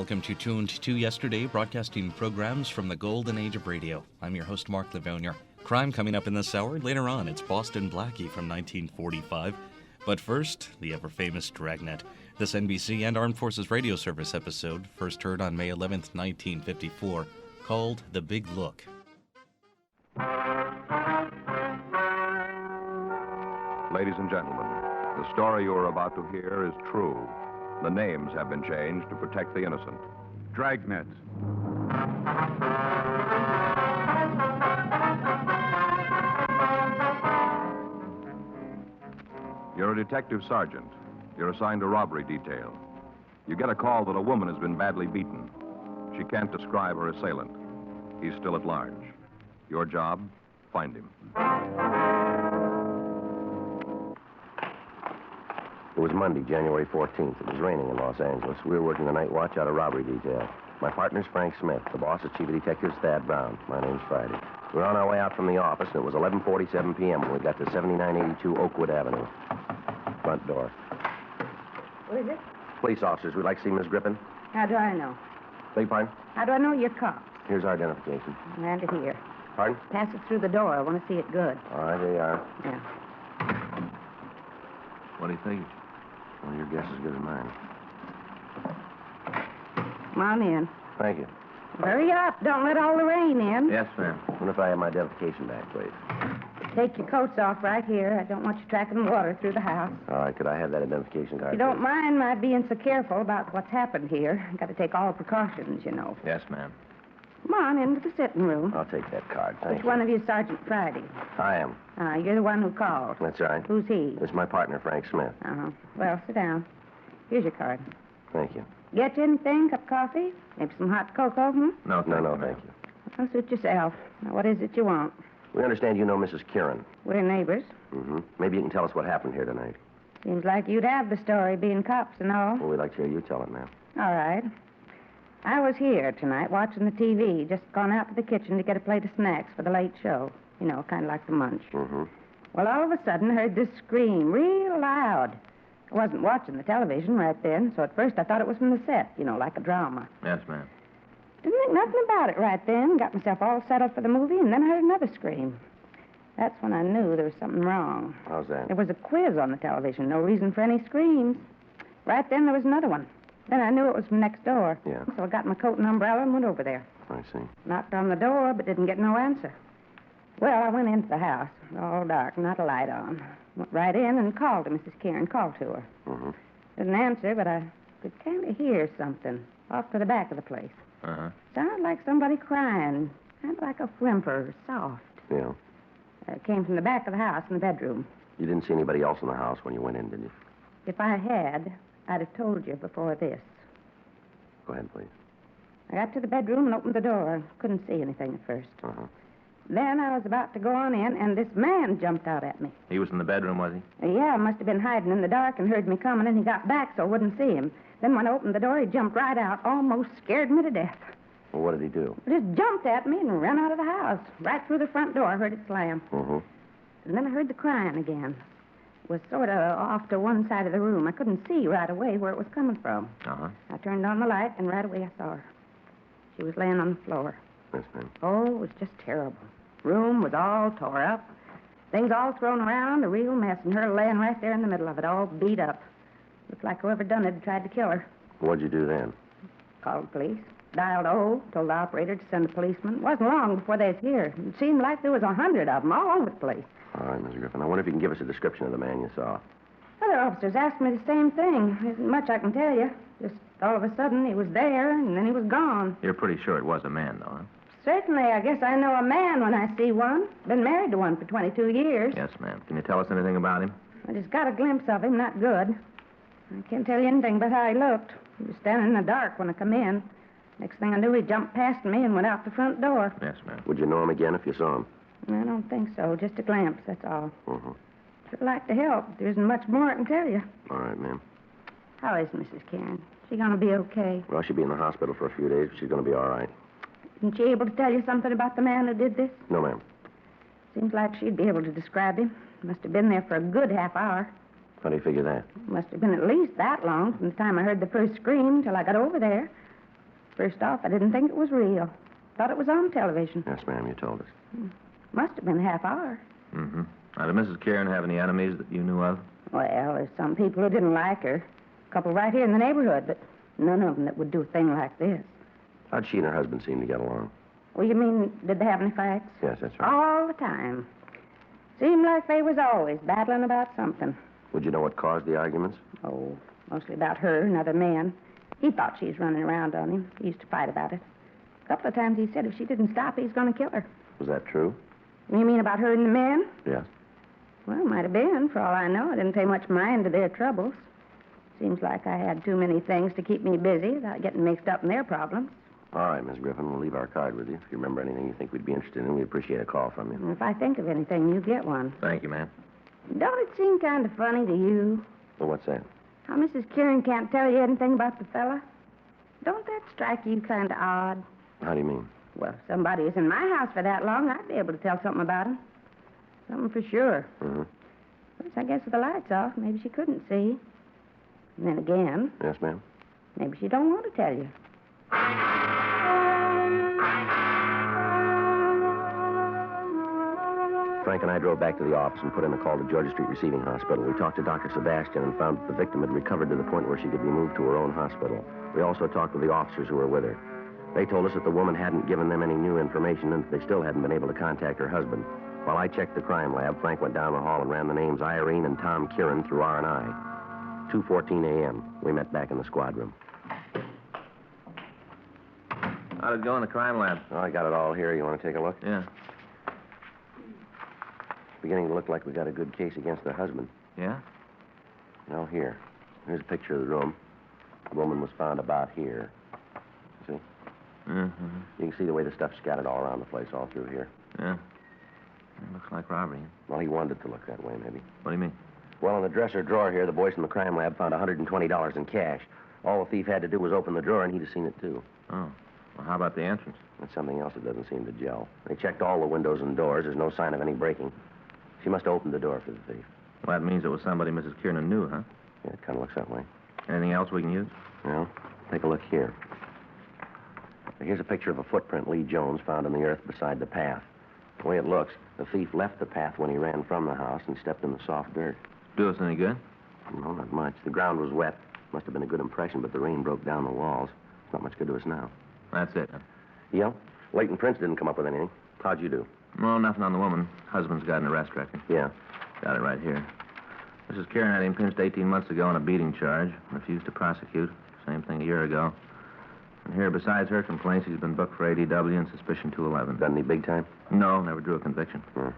Welcome to Tuned to Yesterday, broadcasting programs from the golden age of radio. I'm your host, Mark Lavonier. Crime coming up in this hour. Later on, it's Boston Blackie from 1945. But first, the ever-famous Dragnet. This NBC and Armed Forces Radio Service episode, first heard on May 11th, 1954, called The Big Look. Ladies and gentlemen, the story you are about to hear is true. The names have been changed to protect the innocent. Dragnet. You're a detective sergeant. You're assigned a robbery detail. You get a call that a woman has been badly beaten. She can't describe her assailant. He's still at large. Your job, find him. It was Monday, January 14th. It was raining in Los Angeles. We were working the night watch out of robbery detail. My partner's Frank Smith. The boss is Chief of Detectives Thad Brown. My name's Friday. We were on our way out from the office, and it was 11:47 p.m. when we got to 7982 Oakwood Avenue. Front door. Who is it? Police officers. We'd like to see Miss Griffin. How do I know? Beg pardon? How do I know you're cops? Here's our identification. Hand it here. Pardon? Pass it through the door. I want to see it good. All right, there you are. Yeah. What do you think? Well, your guess is as good as mine. Come on in. Thank you. Hurry up. Don't let all the rain in. Yes, ma'am. What if I have my identification back, please? Take your coats off right here. I don't want you tracking water through the house. All right, could I have that identification card? If you don't please? mind my being so careful about what's happened here. Got to take all precautions, you know. Yes, ma'am. Come on into the sitting room. I'll take that card. Thank Which you. one of you is Sergeant Friday? I am. You're the one who called. That's right. Who's he? This is my partner, Frank Smith. Uh-huh. Well, sit down. Here's your card. Thank you. Get you anything? Cup of coffee? Maybe some hot cocoa, No, thank you. Well, suit yourself. Now, what is it you want? We understand you know Mrs. Kieran. We're neighbors. Mm-hmm. Maybe you can tell us what happened here tonight. Seems like you'd have the story, being cops and all. Well, we'd like to hear you tell it, ma'am. All right. I was here tonight watching the TV, just gone out to the kitchen to get a plate of snacks for the late show. You know, kind of like the munch. Mm-hmm. Well, all of a sudden, I heard this scream real loud. I wasn't watching the television right then, so at first I thought it was from the set, you know, like a drama. Yes, ma'am. Didn't think nothing about it right then. Got myself all settled for the movie, and then I heard another scream. That's when I knew there was something wrong. How's that? There was a quiz on the television. No reason for any screams. Right then, there was another one. Then I knew it was from next door. Yeah. So I got my coat and umbrella and went over there. I see. Knocked on the door, but didn't get no answer. Well, I went into the house. All dark, not a light on. Went right in and called to Mrs. Kieran. Called to her. Mm-hmm. Didn't answer, but I could kind of hear something off to the back of the place. Uh-huh. Sounded like somebody crying. Kind of like a whimper, soft. Yeah. It came from the back of the house in the bedroom. You didn't see anybody else in the house when you went in, did you? If I had, I'd have told you before this. Go ahead, please. I got to the bedroom and opened the door. Couldn't see anything at first. Uh-huh. Then I was about to go on in, and this man jumped out at me. He was in the bedroom, was he? Yeah, must have been hiding in the dark and heard me coming, and he got back so I wouldn't see him. Then when I opened the door, he jumped right out, almost scared me to death. Well, what did he do? He just jumped at me and ran out of the house, right through the front door. I heard it slam. Mm-hmm. And then I heard the crying again. It was sort of off to one side of the room. I couldn't see right away where it was coming from. Uh-huh. I turned on the light, and right away I saw her. She was laying on the floor. Yes, ma'am. Oh, it was just terrible. Room was all tore up. Things all thrown around, a real mess, and her laying right there in the middle of it, all beat up. Looked like whoever done it had tried to kill her. What'd you do then? Called the police. Dialed told the operator to send a policeman. It wasn't long before they was here. It seemed like there was 100 of them all over the place. All right, Mrs. Griffin. I wonder if you can give us a description of the man you saw. Other officers asked me the same thing. There isn't much I can tell you. Just all of a sudden, he was there, and then he was gone. You're pretty sure it was a man, though, huh? Certainly, I guess I know a man when I see one. Been married to one for 22 years. Yes, ma'am. Can you tell us anything about him? I just got a glimpse of him, not good. I can't tell you anything but how he looked. He was standing in the dark when I come in. Next thing I knew, he jumped past me and went out the front door. Yes, ma'am. Would you know him again if you saw him? I don't think so. Just a glimpse, that's all. Mm-hmm. I'd like to help. There isn't much more I can tell you. All right, ma'am. How is Mrs. Kieran? She gonna be okay? Well, she'll be in the hospital for a few days, but she's going to be all right. Isn't she able to tell you something about the man who did this? No, ma'am. Seems like she'd be able to describe him. Must have been there for a good half hour. How do you figure that? Must have been at least that long from the time I heard the first scream till I got over there. First off, I didn't think it was real. Thought it was on television. Yes, ma'am, you told us. Must have been a half hour. Mm-hmm. Now, did Mrs. Kieran have any enemies that you knew of? Well, there's some people who didn't like her. A couple right here in the neighborhood, but none of them that would do a thing like this. How'd she and her husband seem to get along? Well, you mean, did they have any fights? Yes, that's right. All the time. Seemed like they was always battling about something. Would you know what caused the arguments? Oh, mostly about her and other men. He thought she was running around on him. He used to fight about it. A couple of times he said if she didn't stop, he's going to kill her. Was that true? You mean about her and the men? Yes. Well, might have been. For all I know, I didn't pay much mind to their troubles. Seems like I had too many things to keep me busy without getting mixed up in their problems. All right, Miss Griffin, we'll leave our card with you. If you remember anything you think we'd be interested in, we'd appreciate a call from you. And if I think of anything, you get one. Thank you, ma'am. Don't it seem kind of funny to you Well, what's that? how Mrs. Kieran can't tell you anything about the fella? Don't that strike you kind of odd? How do you mean? Well, if somebody was in my house for that long, I'd be able to tell something about him. Something for sure. Mm-hmm. Of course, I guess with the lights off, maybe she couldn't see. And then again, Yes, ma'am? maybe she don't want to tell you. Frank and I drove back to the office and put in a call to Georgia Street Receiving Hospital. We talked to Dr. Sebastian and found that the victim had recovered to the point where she could be moved to her own hospital. We also talked with the officers who were with her. They told us that the woman hadn't given them any new information and that they still hadn't been able to contact her husband. While I checked the crime lab, Frank went down the hall and ran the names Irene and Tom Kieran through R&I. 2:14 a.m. We met back in the squad room. How'd it go in the crime lab? Oh, I got it all here. You want to take a look? Yeah. It's beginning to look like we got a good case against the husband. Yeah? Now, here. Here's a picture of the room. The woman was found about here. See? Mm-hmm. You can see the way the stuff's scattered all around the place, all through here. Yeah. It looks like robbery. Well, he wanted it to look that way, maybe. What do you mean? Well, in the dresser drawer here, the boys from the crime lab found $120 in cash. All the thief had to do was open the drawer, and he'd have seen it, too. Oh. Well, how about the entrance? That's something else that doesn't seem to gel. They checked all the windows and doors. There's no sign of any breaking. She must have opened the door for the thief. Well, that means it was somebody Mrs. Kieran knew, huh? Yeah, it kind of looks that way. Anything else we can use? Well, take a look here. Here's a picture of a footprint Lee Jones found in the earth beside the path. The way it looks, the thief left the path when he ran from the house and stepped in the soft dirt. Do us any good? No, not much. The ground was wet. Must have been a good impression, but the rain broke down the walls. It's not much good to us now. That's it. Yeah? Leighton Prince didn't come up with anything. How'd you do? Well, nothing on the woman. Husband's got an arrest record. Yeah. Got it right here. Mrs. Kieran had him pinched 18 months ago on a beating charge. Refused to prosecute. Same thing a year ago. And here, besides her complaints, he's been booked for ADW and suspicion 211. Done any big time? No, never drew a conviction. Hmm.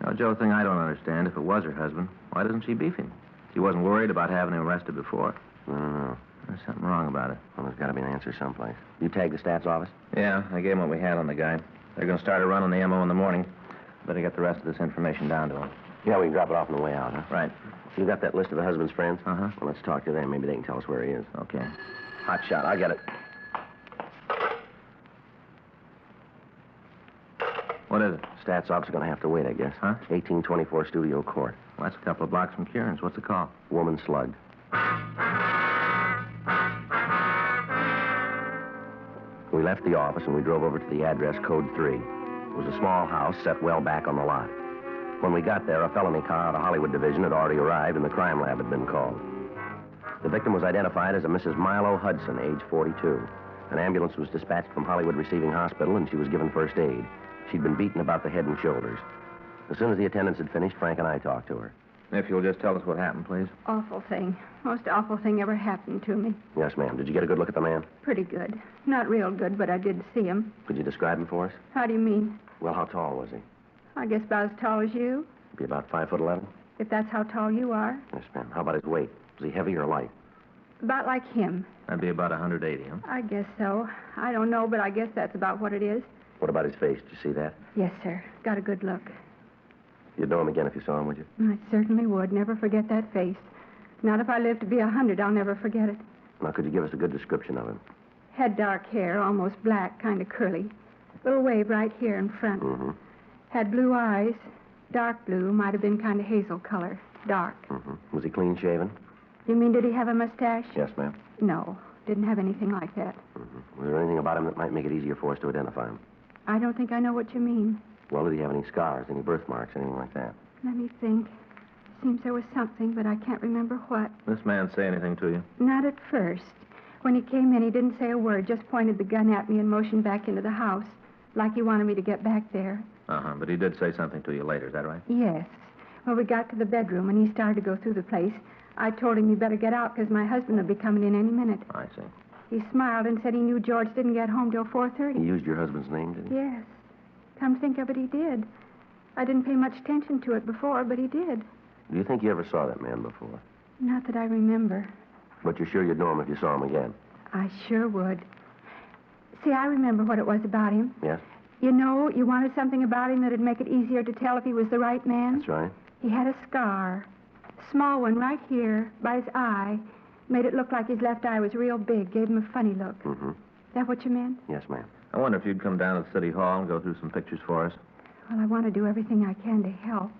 Now, Joe, thing I don't understand, if it was her husband, why doesn't she beef him? She wasn't worried about having him arrested before. I don't know. There's something wrong about it. Well, there's got to be an answer someplace. You tagged the stats office? Yeah, I gave him what we had on the guy. They're going to start a run on the MO in the morning. Better get the rest of this information down to him. Yeah, we can drop it off on the way out, huh? Right. You got that list of the husband's friends? Uh-huh. Well, let's talk to them. Maybe they can tell us where he is. Okay. Hot shot. I'll get it. What is it? Stats office is going to have to wait, I guess. Huh? 1824 Studio Court. Well, that's a couple of blocks from Kieran's. What's the call? Woman slugged. We left the office and we drove over to the address code 3. It was a small house set well back on the lot. When we got there, a felony car out of Hollywood Division had already arrived and the crime lab had been called. The victim was identified as a Mrs. Milo Hudson, age 42. An ambulance was dispatched from Hollywood Receiving Hospital and she was given first aid. She'd been beaten about the head and shoulders. As soon as the attendants had finished, Frank and I talked to her. If you'll just tell us what happened, please. Awful thing. Most awful thing ever happened to me. Yes, ma'am. Did you get a good look at the man? Pretty good. Not real good, but I did see him. Could you describe him for us? How do you mean? Well, how tall was he? I guess about as tall as you, Be about 5'11"? if that's how tall you are. Yes, ma'am. How about his weight? Was he heavy or light? About like him. That'd be about 180, huh? I guess so. I don't know, but I guess that's about what it is. What about his face? Did you see that? Yes, sir. Got a good look. You'd know him again if you saw him, would you? I certainly would. Never forget that face. Not if I live to be 100, I'll never forget it. Now, could you give us a good description of him? Had dark hair, almost black, kind of curly. Little wave right here in front. Mm-hmm. Had blue eyes. Dark blue, might have been kind of hazel color. Dark. Mm-hmm. Was he clean-shaven? You mean, did he have a mustache? Yes, ma'am. No, didn't have anything like that. Mm-hmm. Was there anything about him that might make it easier for us to identify him? I don't think I know what you mean. Well, did he have any scars, any birthmarks, anything like that? Let me think. Seems there was something, but I can't remember what. This man say anything to you? Not at first. When he came in, he didn't say a word, just pointed the gun at me and motioned back into the house, like he wanted me to get back there. Uh-huh, but he did say something to you later, is that right? Yes. Well, we got to the bedroom, and he started to go through the place. I told him he better get out, because my husband will be coming in any minute. I see. He smiled and said he knew George didn't get home till 4:30. He used your husband's name, did he? Yes. Come to think of it, he did. I didn't pay much attention to it before, but he did. Do you think you ever saw that man before? Not that I remember. But you're sure you'd know him if you saw him again? I sure would. See, I remember what it was about him. Yes? You know, you wanted something about him that'd make it easier to tell if he was the right man. That's right. He had a scar. Small one right here by his eye. Made it look like his left eye was real big. Gave him a funny look. Mm-hmm. That what you meant? Yes, ma'am. I wonder if you'd come down to the city hall and go through some pictures for us. Well, I want to do everything I can to help.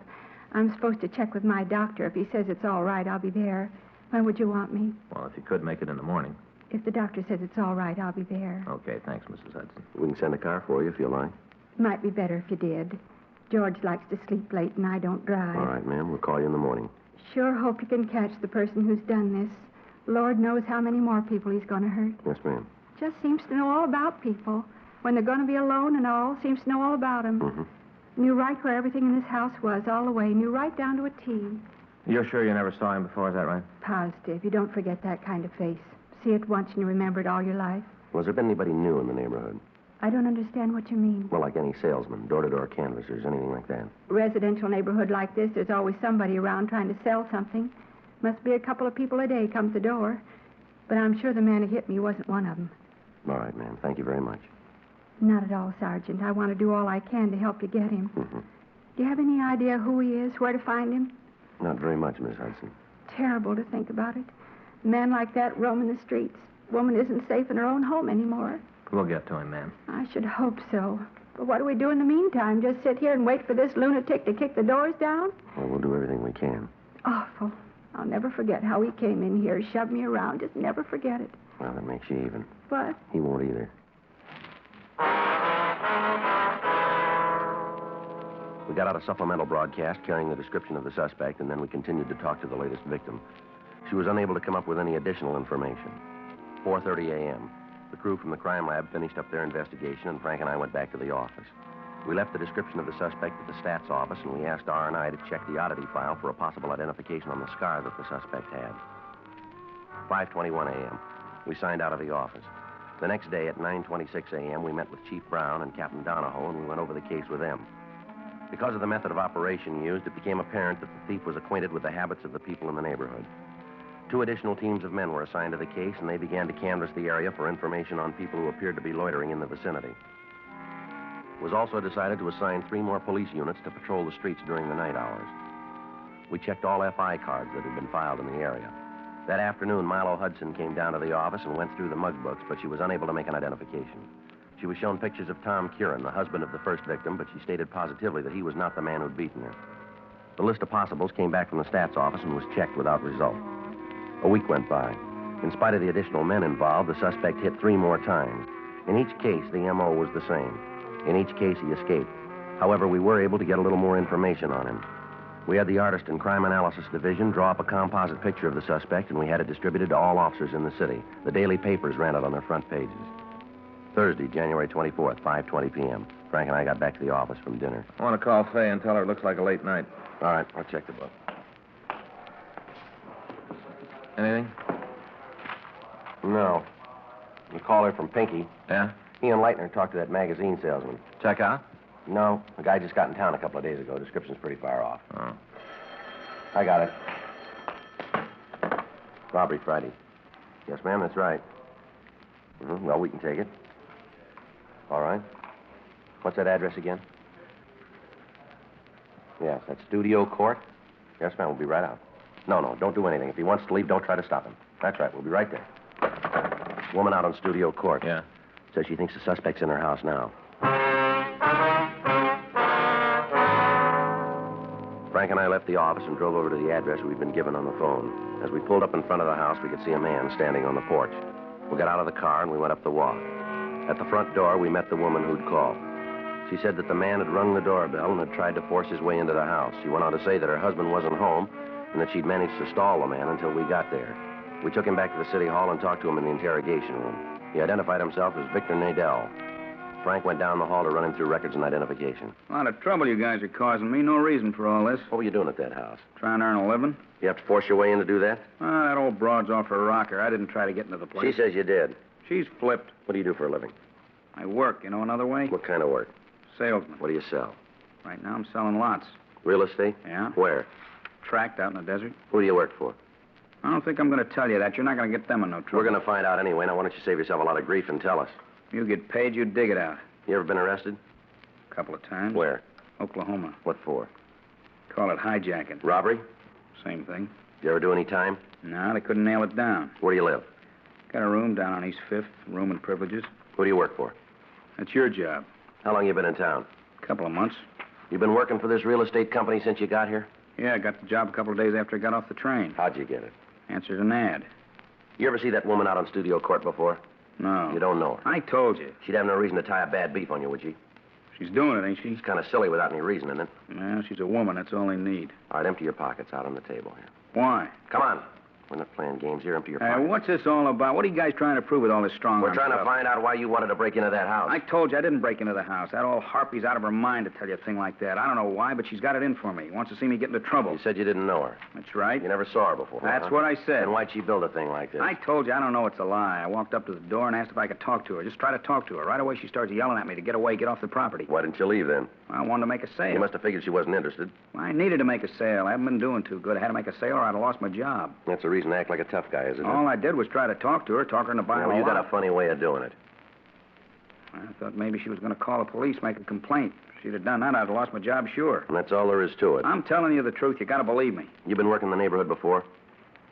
I'm supposed to check with my doctor. If he says it's all right, I'll be there. When would you want me? Well, if you could make it in the morning. If the doctor says it's all right, I'll be there. Okay, thanks, Mrs. Hudson. We can send a car for you if you like. Might be better if you did. George likes to sleep late, and I don't drive. All right, ma'am. We'll call you in the morning. Sure hope you can catch the person who's done this. Lord knows how many more people he's going to hurt. Yes, ma'am. Just seems to know all about people. When they're going to be alone and all, seems to know all about them. Mm-hmm. Knew right where everything in this house was, all the way. Knew right down to a T. You're sure you never saw him before, is that right? Positive. You don't forget that kind of face. See it once and you remember it all your life. Well, has there been anybody new in the neighborhood? I don't understand what you mean. Well, like any salesman, door-to-door canvassers, anything like that. Residential neighborhood like this, there's always somebody around trying to sell something. Must be a couple of people a day come to the door. But I'm sure the man who hit me wasn't one of them. All right, ma'am. Thank you very much. Not at all, Sergeant. I want to do all I can to help you get him. Mm-hmm. Do you have any idea who he is, where to find him? Not very much, Miss Hudson. Terrible to think about it. A man like that roaming the streets. Woman isn't safe in her own home anymore. We'll get to him, ma'am. I should hope so. But what do we do in the meantime? Just sit here and wait for this lunatic to kick the doors down? Well, we'll do everything we can. Awful. I'll never forget how he came in here, shoved me around. Just never forget it. Well, that makes you even. What? He won't either. We got out a supplemental broadcast carrying the description of the suspect, and then we continued to talk to the latest victim. She was unable to come up with any additional information. 4:30 a.m. The crew from the crime lab finished up their investigation, and Frank and I went back to the office. We left the description of the suspect at the stats office, and we asked R&I to check the oddity file for a possible identification on the scar that the suspect had. 5:21 a.m. We signed out of the office. The next day at 9:26 a.m., we met with Chief Brown and Captain Donahoe, and we went over the case with them. Because of the method of operation used, it became apparent that the thief was acquainted with the habits of the people in the neighborhood. 2 additional teams of men were assigned to the case, and they began to canvass the area for information on people who appeared to be loitering in the vicinity. It was also decided to assign 3 more police units to patrol the streets during the night hours. We checked all FI cards that had been filed in the area. That afternoon, Milo Hudson came down to the office and went through the mug books, but she was unable to make an identification. She was shown pictures of Tom Curran, the husband of the first victim, but she stated positively that he was not the man who'd beaten her. The list of possibles came back from the stats office and was checked without result. A week went by. In spite of the additional men involved, the suspect hit 3 more times. In each case, the M.O. was the same. In each case, he escaped. However, we were able to get a little more information on him. We had the Artist and Crime Analysis Division draw up a composite picture of the suspect, and we had it distributed to all officers in the city. The daily papers ran it on their front pages. Thursday, January 24th, 5:20 p.m. Frank and I got back to the office from dinner. I want to call Fay and tell her it looks like a late night. All right, I'll check the book. Anything? No. You call her from Pinky. Yeah? He and Leitner talked to that magazine salesman. Check out? No, the guy just got in town a couple of days ago. Description's pretty far off. Oh. I got it. Robbery Friday. Yes, ma'am, that's right. Well, we can take it. All right. What's that address again? Yes, that's Studio Court. Yes, ma'am, we'll be right out. No, don't do anything. If he wants to leave, don't try to stop him. That's right, we'll be right there. Woman out on Studio Court. Yeah. Says she thinks the suspect's in her house now. Frank and I left the office and drove over to the address we'd been given on the phone. As we pulled up in front of the house, we could see a man standing on the porch. We got out of the car and we went up the walk. At the front door, we met the woman who'd called. She said that the man had rung the doorbell and had tried to force his way into the house. She went on to say that her husband wasn't home and that she'd managed to stall the man until we got there. We took him back to the city hall and talked to him in the interrogation room. He identified himself as Victor Nadell. Frank went down the hall to run him through records and identification. A lot of trouble you guys are causing me. No reason for all this. What were you doing at that house? Trying to earn a living. You have to force your way in to do that? That old broad's off her rocker. I didn't try to get into the place. She says you did. She's flipped. What do you do for a living? I work, you know another way? What kind of work? Salesman. What do you sell? Right now I'm selling lots. Real estate? Yeah. Where? Tracked out in the desert. Who do you work for? I don't think I'm going to tell you that. You're not going to get them in no trouble. We're going to find out anyway. Now, why don't you save yourself a lot of grief and tell us? You get paid, you dig it out. You ever been arrested? A couple of times. Where? Oklahoma. What for? Call it hijacking. Robbery? Same thing. You ever do any time? No, they couldn't nail it down. Where do you live? Got a room down on East 5th, room and privileges. Who do you work for? That's your job. How long you been in town? A couple of months. You been working for this real estate company since you got here? Yeah, I got the job a couple of days after I got off the train. How'd you get it? Answered an ad. You ever see that woman out on Studio Court before? No. You don't know her? I told you. She'd have no reason to tie a bad beef on you, would she? She's doing it, ain't she? She's kind of silly without any reason, isn't it? Well, she's a woman. That's all they need. All right, empty your pockets out on the table here. Why? Come on. We're not playing games here. Empty your pockets. What's this all about? What are you guys trying to prove with all this strong We're arm trying to stuff? find out why you wanted to break into that house. I told you I didn't break into the house. That old harpy's out of her mind to tell you a thing like that. I don't know why, but she's got it in for me. Wants to see me get into trouble. You said you didn't know her. That's right. You never saw her before. That's huh? what I said. Then why'd she build a thing like this? I told you I don't know it's a lie. I walked up to the door and asked if I could talk to her. Just try to talk to her. Right away she starts yelling at me to get away, get off the property. Why didn't you leave then? I wanted to make a sale. You must have figured she wasn't interested. I needed to make a sale. I haven't been doing too good. I had to make a sale or I'd have lost my job. That's a reason to act like a tough guy, isn't it? All I did was try to talk to her, talk her into buying Well, a you got lot. a funny way of doing it. I thought maybe she was going to call the police, make a complaint. If she'd have done that, I'd have lost my job, sure. And that's all there is to it. I'm telling you the truth. You got to believe me. You been working in the neighborhood before?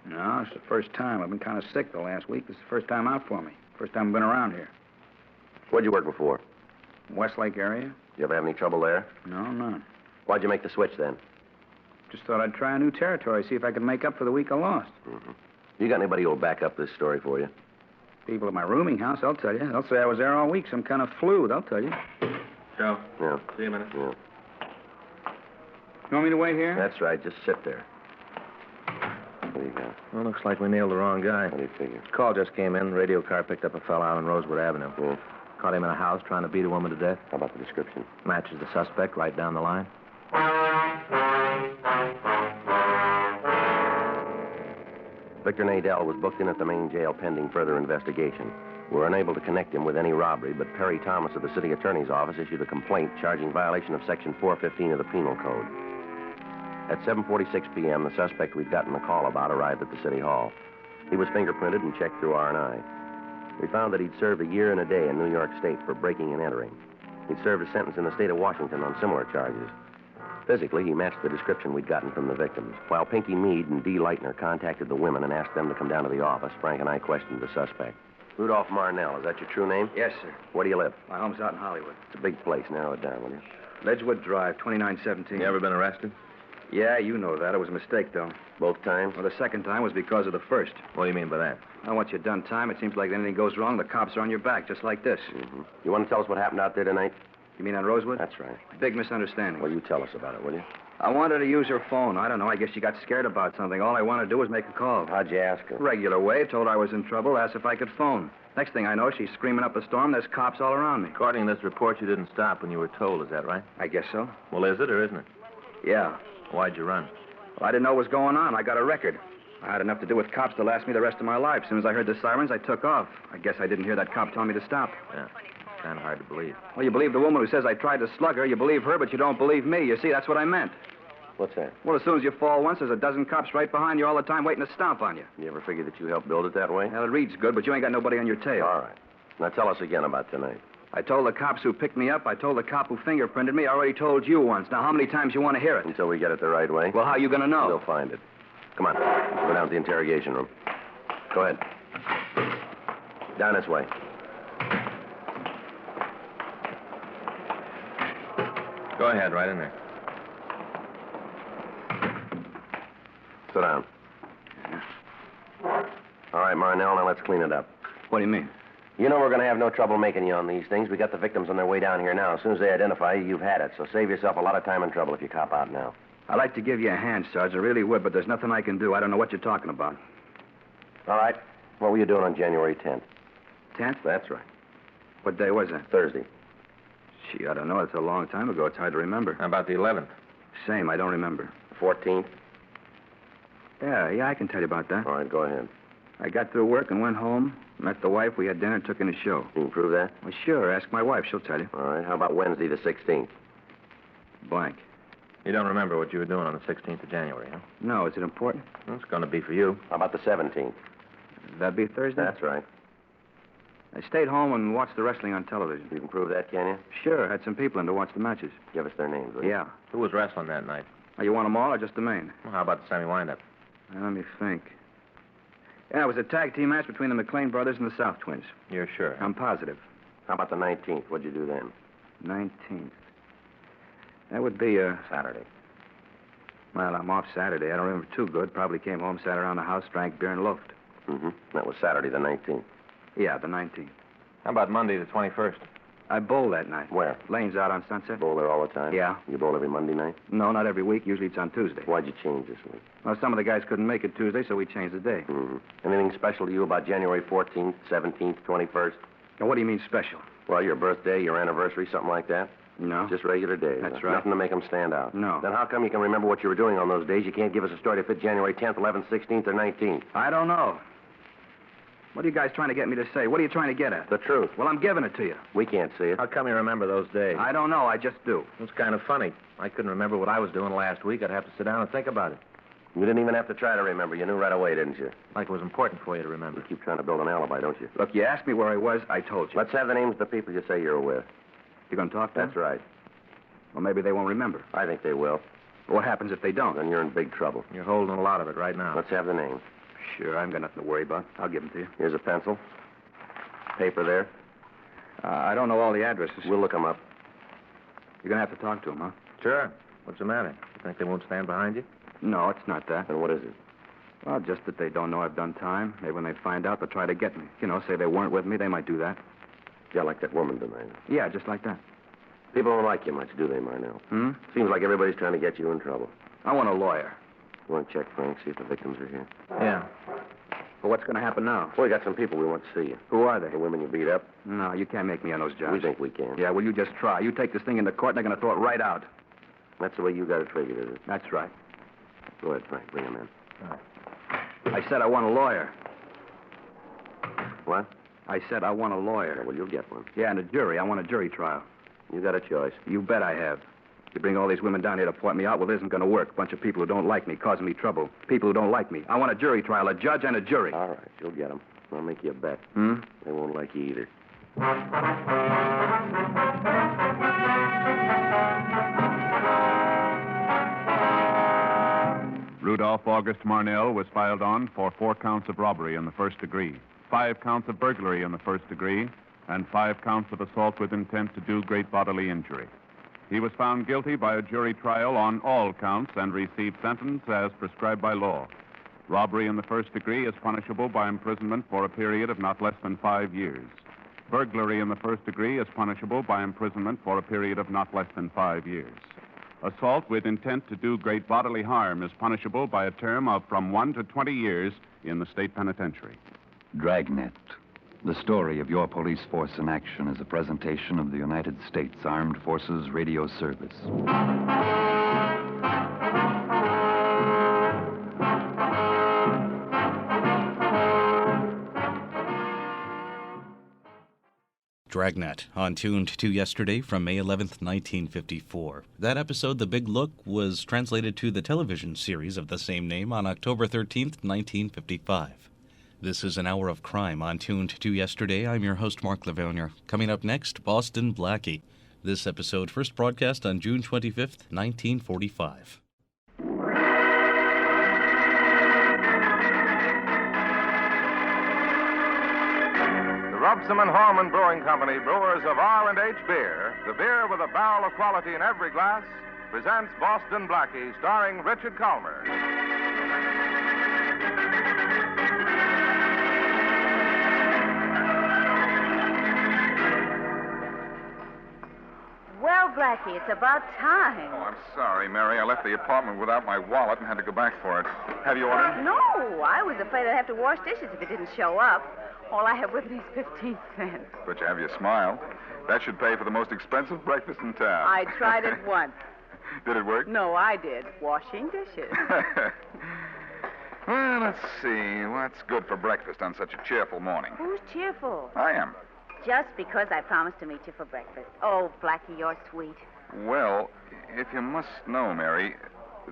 No, it's the first time. I've been kind of sick the last week. This is the first time out for me. First time I've been around here. Where'd you work before? Westlake area? You ever have any trouble there? No, none. Why'd you make the switch then? Just thought I'd try a new territory, see if I could make up for the week I lost. Mm-hmm. You got anybody who'll back up this story for you? People at my rooming house, they'll tell you. They'll say I was there all week, some kind of flu. They'll tell you. Joe, Yeah. see you a minute. Yeah. You want me to wait here? That's right. Just sit there. What do you got? Well, looks like we nailed the wrong guy. What do you figure? Call just came in. Radio car picked up a fella out on Rosewood Avenue. Yeah. Caught him in a house trying to beat a woman to death. How about the description? Matches the suspect right down the line. Victor Nadell was booked in at the main jail pending further investigation. We were unable to connect him with any robbery, but Perry Thomas of the city attorney's office issued a complaint charging violation of Section 415 of the Penal Code. At 7:46 p.m., the suspect we'd gotten the call about arrived at the city hall. He was fingerprinted and checked through R&I. We found that he'd served a year and a day in New York State for breaking and entering. He'd served a sentence in the state of Washington on similar charges. Physically, he matched the description we'd gotten from the victims. While Pinky Meade and Dee Leitner contacted the women and asked them to come down to the office, Frank and I questioned the suspect. Rudolph Marnell, is that your true name? Yes, sir. Where do you live? My home's out in Hollywood. It's a big place. Narrow it down, will you? Ledgewood Drive, 2917. You ever been arrested? Yeah, you know that. It was a mistake, though. Both times? Well, the second time was because of the first. What do you mean by that? Now, once you've done time, it seems like anything goes wrong, the cops are on your back, just like this. Mm-hmm. You want to tell us what happened out there tonight? You mean on Rosewood? That's right. Big misunderstanding. Well, you tell us about it, will you? I wanted to use her phone. I don't know. I guess she got scared about something. All I wanted to do was make a call. How'd you ask her? Regular way. Told her I was in trouble. Asked if I could phone. Next thing I know, she's screaming up a storm. There's cops all around me. According to this report, you didn't stop when you were told. Is that right? I guess so. Well, is it or isn't it? Yeah. Why'd you run? Well, I didn't know what was going on. I got a record. I had enough to do with cops to last me the rest of my life. As soon as I heard the sirens, I took off. I guess I didn't hear that cop tell me to stop. Yeah. Kind of hard to believe. Well, you believe the woman who says I tried to slug her. You believe her, but you don't believe me. You see, that's what I meant. What's that? Well, as soon as you fall once, there's a dozen cops right behind you all the time waiting to stomp on you. You ever figure that you helped build it that way? Well, it reads good, but you ain't got nobody on your tail. All right. Now tell us again about tonight. I told the cops who picked me up. I told the cop who fingerprinted me. I already told you once. Now, how many times you want to hear it? Until we get it the right way. Well, how you gonna know? We'll find it. Come on. Let's go down to the interrogation room. Go ahead. Down this way. Go ahead, right in there. Sit down. All right, Marnell, now let's clean it up. What do you mean? You know we're going to have no trouble making you on these things. We got the victims on their way down here now. As soon as they identify you, you've had it. So save yourself a lot of time and trouble if you cop out now. I'd like to give you a hand, Sarge. I really would, but there's nothing I can do. I don't know what you're talking about. All right. What were you doing on January 10th? 10th? That's right. What day was that? Thursday. Gee, I don't know. It's a long time ago. It's hard to remember. How about the 11th? Same. I don't remember. 14th? Yeah, I can tell you about that. All right, go ahead. I got through work and went home, met the wife, we had dinner, took in a show. You can prove that? Well, sure. Ask my wife. She'll tell you. All right. How about Wednesday the 16th? Blank. You don't remember what you were doing on the 16th of January, huh? No, is it important? Well, it's going to be for you. How about the 17th? That'd be Thursday? That's right. I stayed home and watched the wrestling on television. You can prove that, can you? Sure. Had some people in to watch the matches. Give us their names, will you? Yeah. Who was wrestling that night? Oh, you want them all or just the main? Well, how about the semi-windup? Let me think. Yeah, it was a tag team match between the McLean brothers and the South Twins. You're sure? I'm positive. How about the 19th? What'd you do then? 19th. That would be Saturday. Well, I'm off Saturday. I don't remember too good. Probably came home, sat around the house, drank beer, and loafed. Mm-hmm. That was Saturday the 19th. Yeah, the 19th. How about Monday the 21st? I bowled that night. Where? Lane's out on Sunset. Bowl there all the time? Yeah. You bowl every Monday night? No, not every week. Usually it's on Tuesday. Why'd you change this week? Well, some of the guys couldn't make it Tuesday, so we changed the day. Mm-hmm. Anything special to you about January 14th, 17th, 21st? Now, what do you mean special? Well, your birthday, your anniversary, something like that? No. Just regular days. That's huh? right. Nothing to make them stand out. No. Then how come you can remember what you were doing on those days? You can't give us a story to fit January 10th, 11th, 16th, or 19th. I don't know. What are you guys trying to get me to say? What are you trying to get at? The truth. Well, I'm giving it to you. We can't see it. How come you remember those days? I don't know. I just do. It's kind of funny. I couldn't remember what I was doing last week. I'd have to sit down and think about it. You didn't even have to try to remember. You knew right away, didn't you? Like it was important for you to You remember. keep trying to build an alibi, don't you? Look, you asked me where I was. I told you. Let's have the names of the people you say you're with. You going to talk to them? That's right. Well, maybe they won't remember. I think they will. What happens if they don't? Then you're in big trouble. You're holding a lot of it right now. Let's have the names. Sure, I haven't got nothing to worry about. I'll give them to you. Here's a pencil. Paper there. I don't know all the addresses. We'll look them up. You're going to have to talk to them, huh? Sure. What's the matter? You think they won't stand behind you? No, it's not that. And what is it? Well, just that they don't know I've done time. Maybe when they find out, they'll try to get me. You know, say they weren't with me, they might do that. Yeah, like that woman tonight. Yeah, just like that. People don't like you much, do they, Marnell? Seems like everybody's trying to get you in trouble. I want a lawyer. You want to check, Frank, see if the victims are here? Yeah. Well, what's going to happen now? Well, we got some people we want to see you. Who are they? The women you beat up. No, you can't make me on those jobs. We think we can. Yeah, well, you just try. You take this thing into court, and they're going to throw it right out. That's the way you got it figured, is it? That's right. Go ahead, Frank. Bring him in. I said I want a lawyer. What? I said I want a Yeah, lawyer. well, you'll get one. Yeah, and a jury. I want a jury trial. You got a choice. You bet I have. You bring all these women down here to point me out, well, it isn't going to work. A bunch of people who don't like me, causing me trouble. People who don't like me. I want a jury trial, a judge and a jury. All right, you'll get them. I'll make you a bet. They won't like you either. Rudolph August Marnell was filed on for 4 counts of robbery in the first degree, 5 counts of burglary in the first degree, and 5 counts of assault with intent to do great bodily injury. He was found guilty by a jury trial on all counts and received sentence as prescribed by law. Robbery in the first degree is punishable by imprisonment for a period of not less than 5 years. Burglary in the first degree is punishable by imprisonment for a period of not less than 5 years. Assault with intent to do great bodily harm is punishable by a term of from 1 to 20 years in the state penitentiary. Dragnet. The story of your police force in action is a presentation of the United States Armed Forces Radio Service. Dragnet, on Tuned to Yesterday from May 11th, 1954. That episode, The Big Look, was translated to the television series of the same name on October 13th, 1955. This is an hour of crime on Tuned to Yesterday. I'm your host, Mark Lavonier. Coming up next, Boston Blackie. This episode first broadcast on June 25th, 1945. The Robson and Hallman Brewing Company, brewers of R&H beer, the beer with a barrel of quality in every glass, presents Boston Blackie, starring Richard Calmer. Blackie, it's about time. Oh, I'm sorry, Mary. I left the apartment without my wallet and had to go back for it. Have you ordered? No, I was afraid I'd have to wash dishes if it didn't show up. All I have with me is 15 cents. But you have your smile. That should pay for the most expensive breakfast in town. I tried it once. Did it work? No, I did. Washing dishes. Well, let's see. What's good for breakfast on such a cheerful morning? Who's cheerful? I am. Just because I promised to meet you for breakfast. Oh, Blackie, you're sweet. Well, if you must know, Mary,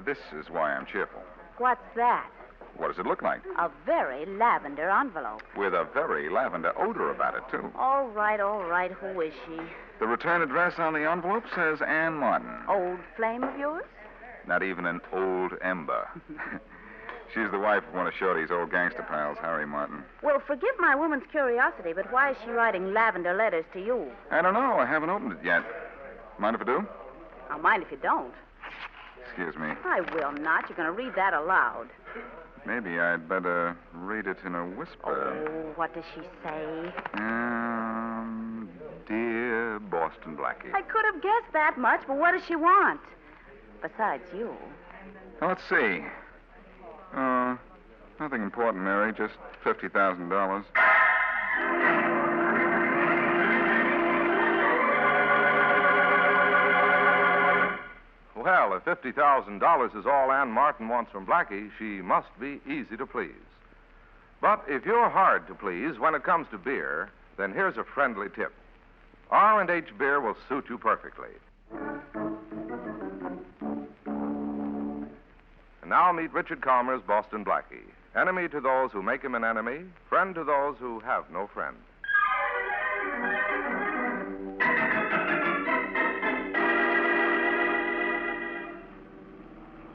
this is why I'm cheerful. What's that? What does it look like? A very lavender envelope. With a very lavender odor about it, too. All right, all right. Who is she? The return address on the envelope says Ann Martin. Old flame of yours? Not even an old ember. She's the wife of one of Shorty's old gangster pals, Harry Martin. Well, forgive my woman's curiosity, but why is she writing lavender letters to you? I don't know. I haven't opened it yet. Mind if I do? I'll mind if you don't. Excuse me. I will not. You're going to read that aloud. Maybe I'd better read it in a whisper. Oh, what does she say? Dear Boston Blackie. I could have guessed that much, but what does she want? Besides you. Now, let's see. Nothing important, Mary. Just $50,000. Well, if $50,000 is all Ann Martin wants from Blackie, she must be easy to please. But if you're hard to please when it comes to beer, then here's a friendly tip. R&H beer will suit you perfectly. And now meet Richard Calmer's Boston Blackie. Enemy to those who make him an enemy, friend to those who have no friend.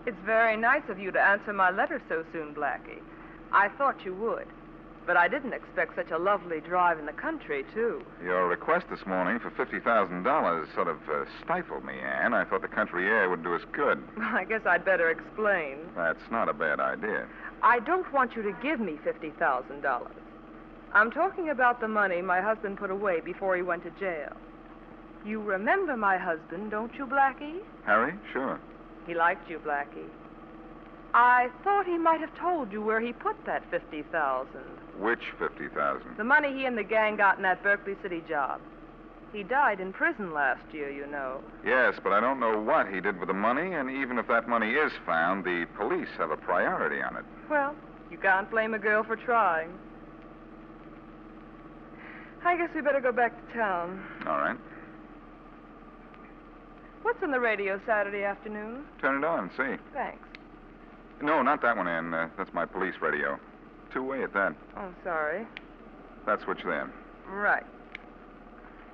It's very nice of you to answer my letter so soon, Blackie. I thought you would. But I didn't expect such a lovely drive in the country, too. Your request this morning for $50,000 sort of stifled me, Ann. I thought the country air would do us good. I guess I'd better explain. That's not a bad idea. I don't want you to give me $50,000. I'm talking about the money my husband put away before he went to jail. You remember my husband, don't you, Blackie? Harry? Sure. He liked you, Blackie. I thought he might have told you where he put that $50,000. Which $50,000? The money he and the gang got in that Berkeley City job. He died in prison last year, you know. Yes, but I don't know what he did with the money, and even if that money is found, the police have a priority on it. Well, you can't blame a girl for trying. I guess we better go back to town. All right. What's on the radio Saturday afternoon? Turn it on, see. Thanks. No, not that one, Ann. That's my police radio. Two-way at that. Oh, sorry. That switch there. Right.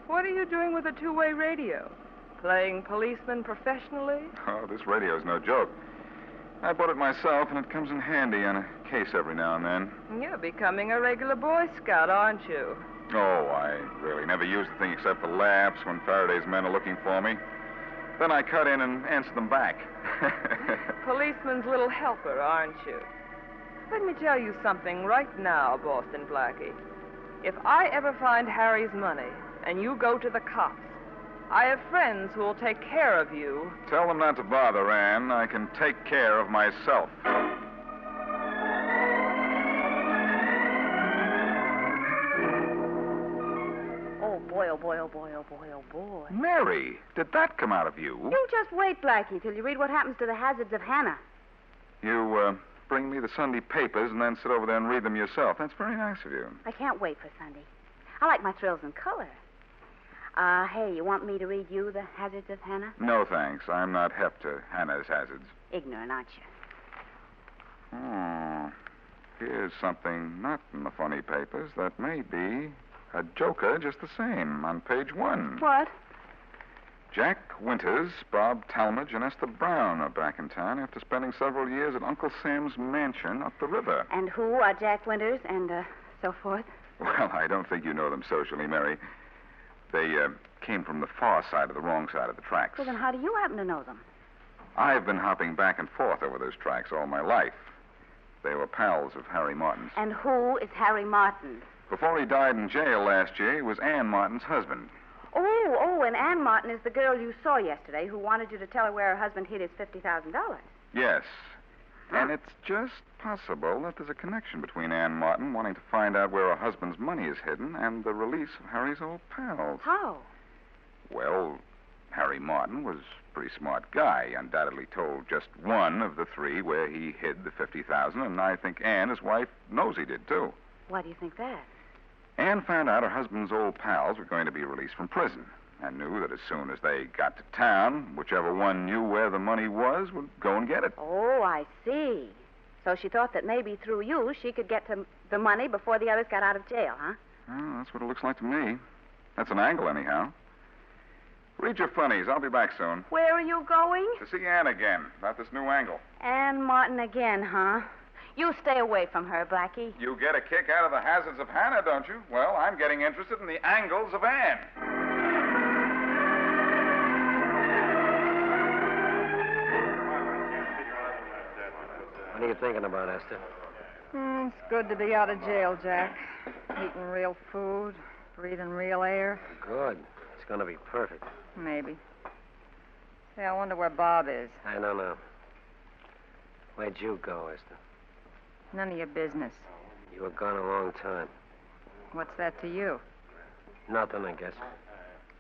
What are you doing with a two-way radio? Playing policeman professionally? Oh, this radio's no joke. I bought it myself, and it comes in handy on a case every now and then. You're becoming a regular Boy Scout, aren't you? Oh, I really never use the thing except for laughs when Faraday's men are looking for me. Then I cut in and answer them back. Policeman's little helper, aren't you? Let me tell you something right now, Boston Blackie. If I ever find Harry's money and you go to the cops, I have friends who will take care of you. Tell them not to bother, Ann. I can take care of myself. Boy, oh boy, oh boy, oh boy, oh boy. Mary, did that come out of you? You just wait, Blackie, till you read what happens to the hazards of Hannah. You, bring me the Sunday papers and then sit over there and read them yourself. That's very nice of you. I can't wait for Sunday. I like my thrills in color. Hey, you want me to read you the hazards of Hannah? No, thanks. I'm not hep to Hannah's hazards. Ignorant, aren't you? Oh, here's something not in the funny papers that may be a joker just the same on page 1. What? Jack Winters, Bob Talmadge, and Esther Brown are back in town after spending several years at Uncle Sam's mansion up the river. And who are Jack Winters and so forth? Well, I don't think you know them socially, Mary. They came from the far side of the wrong side of the tracks. Well, then how do you happen to know them? I've been hopping back and forth over those tracks all my life. They were pals of Harry Martin's. And who is Harry Martin? Before he died in jail last year, he was Ann Martin's husband. Oh, and Ann Martin is the girl you saw yesterday who wanted you to tell her where her husband hid his $50,000. Yes. And it's just possible that there's a connection between Ann Martin wanting to find out where her husband's money is hidden and the release of Harry's old pals. How? Well, Harry Martin was a pretty smart guy. Undoubtedly told just one of the three where he hid the $50,000, and I think Ann, his wife, knows he did, too. Why do you think that? Ann found out her husband's old pals were going to be released from prison and knew that as soon as they got to town, whichever one knew where the money was would go and get it. Oh, I see. So she thought that maybe through you she could get to the money before the others got out of jail, huh? Well, that's what it looks like to me. That's an angle, anyhow. Read your funnies. I'll be back soon. Where are you going? To see Ann again about this new angle. Ann Martin again, huh? You stay away from her, Blackie. You get a kick out of the hazards of Hannah, don't you? Well, I'm getting interested in the angles of Ann. What are you thinking about, Esther? It's good to be out of jail, Jack. Eating real food, breathing real air. Good. It's going to be perfect. Maybe. Say, I wonder where Bob is. I don't know. Where'd you go, Esther? None of your business. You were gone a long time. What's that to you? Nothing, I guess.